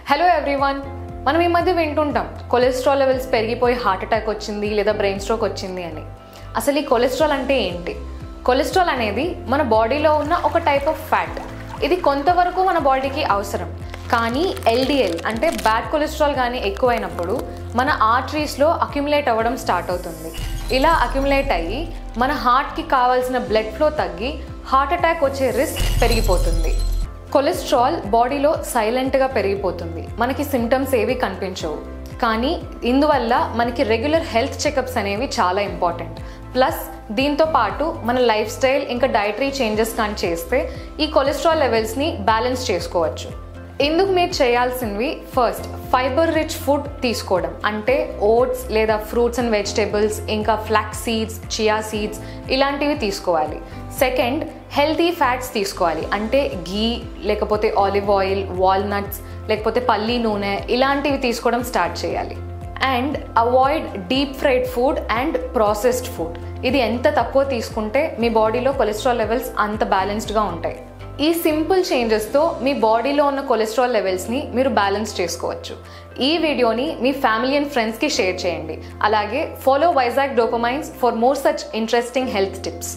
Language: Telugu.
హలో ఎవ్రీవన్, మనం ఈ మధ్య వింటుంటాం కొలెస్ట్రాల్ లెవెల్స్ పెరిగిపోయి హార్ట్ అటాక్ వచ్చింది లేదా బ్రెయిన్ స్ట్రోక్ వచ్చింది అని. అసలు ఈ కొలెస్ట్రాల్ అంటే ఏంటి? కొలెస్ట్రాల్ అనేది మన బాడీలో ఉన్న ఒక టైప్ ఆఫ్ ఫ్యాట్. ఇది కొంతవరకు మన బాడీకి అవసరం. కానీ ఎల్డిఎల్ అంటే బ్యాడ్ కొలెస్ట్రాల్ కానీ ఎక్కువైనప్పుడు మన ఆర్టరీస్లో అక్యుములేట్ అవ్వడం స్టార్ట్ అవుతుంది. ఇలా అక్యుములేట్ అయ్యి మన హార్ట్కి కావాల్సిన బ్లడ్ ఫ్లో తగ్గి హార్ట్ అటాక్ వచ్చే రిస్క్ పెరిగిపోతుంది. కొలెస్ట్రాల్ బాడీలో సైలెంట్గా పెరిగిపోతుంది, మనకి సిమ్టమ్స్ ఏవి కనిపించవు. కానీ ఇందువల్ల మనకి రెగ్యులర్ హెల్త్ చెకప్స్ అనేవి చాలా ఇంపార్టెంట్. ప్లస్ దీంతో పాటు మన లైఫ్ స్టైల్ ఇంకా డైటరీ చేంజెస్ కానీ చేస్తే ఈ కొలెస్ట్రాల్ లెవెల్స్ని బ్యాలెన్స్ చేసుకోవచ్చు. ఇందుకు మీరు చేయాల్సినవి, ఫస్ట్ ఫైబర్ రిచ్ ఫుడ్ తీసుకోవడం, అంటే ఓట్స్ లేదా ఫ్రూట్స్ అండ్ వెజిటేబుల్స్, ఇంకా ఫ్లాక్స్ సీడ్స్, చియా సీడ్స్ ఇలాంటివి తీసుకోవాలి. సెకండ్, హెల్తీ ఫ్యాట్స్ తీసుకోవాలి, అంటే గీ లేకపోతే ఆలివ్ ఆయిల్, వాల్నట్స్ లేకపోతే పల్లి నూనె ఇలాంటివి తీసుకోవడం స్టార్ట్ చేయాలి. And avoid deep fried food and processed food. ఇది ఎంత తక్కువ తీసుకుంటే మీ బాడీలో కొలెస్ట్రాల్ లెవెల్స్ అంత బ్యాలెన్స్డ్గా ఉంటాయి. ఈ సింపుల్ చేంజెస్తో మీ బాడీలో ఉన్న కొలెస్ట్రాల్ లెవెల్స్ని మీరు బ్యాలెన్స్ చేసుకోవచ్చు. ఈ వీడియోని మీ ఫ్యామిలీ అండ్ ఫ్రెండ్స్కి షేర్ చేయండి. అలాగే follow Vizag dopamines for more such interesting health tips.